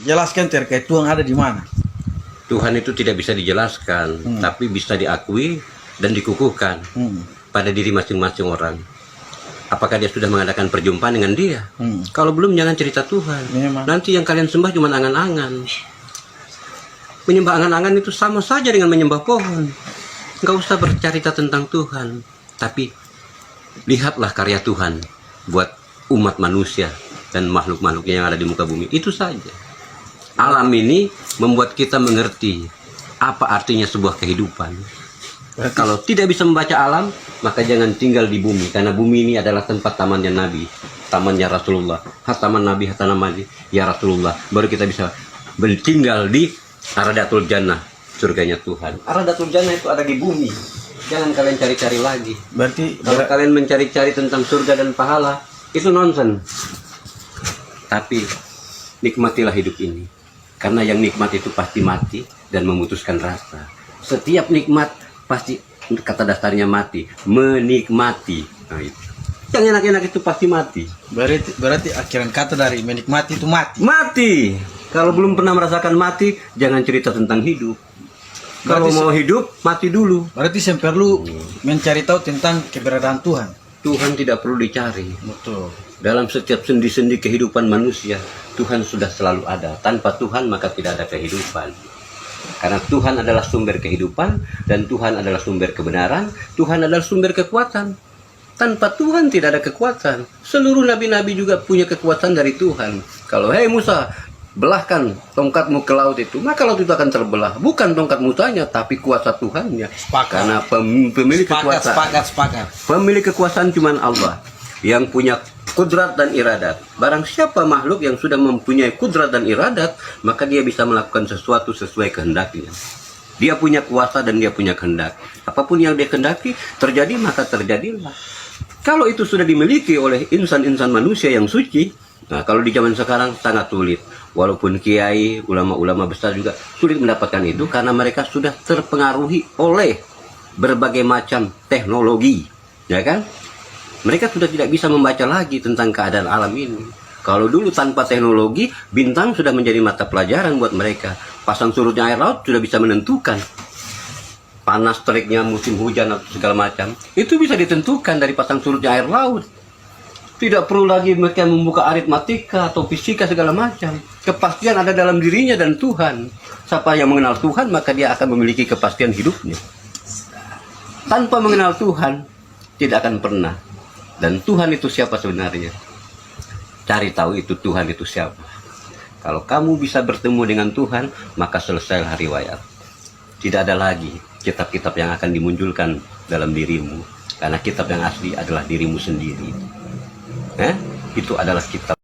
jelaskan terkait Tuhan ada di mana. Tuhan itu tidak bisa dijelaskan, tapi bisa diakui dan dikukuhkan pada diri masing-masing orang. Apakah dia sudah mengadakan perjumpaan dengan dia? Kalau belum, jangan cerita Tuhan. Memang. Nanti yang kalian sembah cuma angan-angan. Menyembah angan-angan itu sama saja dengan menyembah pohon. Nggak usah bercerita tentang Tuhan, tapi lihatlah karya Tuhan buat umat manusia dan makhluk-makhluknya yang ada di muka bumi. Itu saja. Alam ini membuat kita mengerti apa artinya sebuah kehidupan. Kalau tidak bisa membaca alam, maka jangan tinggal di bumi, karena bumi ini adalah tempat tamannya Nabi, tamannya Rasulullah. Hataman Nabi, hataman Nabi, ya Rasulullah. Baru kita bisa tinggal di Aradatul Jannah, surganya Tuhan. Aradatul Jannah itu ada di bumi. Jangan kalian cari-cari lagi. Berarti Kalau kalian mencari-cari tentang surga dan pahala, itu nonsen. Tapi nikmatilah hidup ini, karena yang nikmat itu pasti mati dan memutuskan rasa. Setiap nikmat pasti, kata dasarnya mati, menikmati. Nah, itu. Yang enak-enak itu pasti mati. berarti akhiran kata dari menikmati itu mati. Mati. Kalau belum pernah merasakan mati, jangan cerita tentang hidup. Kalau Berarti mau hidup, mati dulu. Berarti saya perlu mencari tahu tentang keberadaan Tuhan. Tuhan tidak perlu dicari. Betul. Dalam setiap sendi-sendi kehidupan manusia, Tuhan sudah selalu ada. Tanpa Tuhan maka tidak ada kehidupan. Karena Tuhan adalah sumber kehidupan, dan Tuhan adalah sumber kebenaran, Tuhan adalah sumber kekuatan. Tanpa Tuhan tidak ada kekuatan. Seluruh nabi-nabi juga punya kekuatan dari Tuhan. Kalau, hei Musa, belahkan tongkatmu ke laut itu, maka laut itu akan terbelah. Bukan tongkat Musanya, tapi kuasa Tuhannya. Sepakat. Karena pemilik kekuasaan. Sepakat. Pemilik kekuasaan cuma Allah yang punya kudrat dan iradat. Barang siapa makhluk yang sudah mempunyai kudrat dan iradat, maka dia bisa melakukan sesuatu sesuai kehendaknya. Dia punya kuasa dan dia punya kehendak. Apapun yang dia kehendaki terjadi, maka terjadilah. Kalau itu sudah dimiliki oleh insan-insan manusia yang suci, nah kalau di zaman sekarang sangat sulit. Walaupun kiai, ulama-ulama besar juga sulit mendapatkan itu, karena mereka sudah terpengaruhi oleh berbagai macam teknologi, ya kan? Mereka sudah tidak bisa membaca lagi tentang keadaan alam ini. Kalau dulu tanpa teknologi, bintang sudah menjadi mata pelajaran buat mereka. Pasang surutnya air laut sudah bisa menentukan. Panas teriknya musim hujan atau segala macam. Itu bisa ditentukan dari pasang surutnya air laut. Tidak perlu lagi mereka membuka aritmatika atau fisika segala macam. Kepastian ada dalam dirinya dan Tuhan. Siapa yang mengenal Tuhan, maka dia akan memiliki kepastian hidupnya. Tanpa mengenal Tuhan, tidak akan pernah. Dan Tuhan itu siapa sebenarnya? Cari tahu itu Tuhan itu siapa. Kalau kamu bisa bertemu dengan Tuhan, maka selesailah riwayat. Tidak ada lagi kitab-kitab yang akan dimunculkan dalam dirimu. Karena kitab yang asli adalah dirimu sendiri. Itu adalah kitab.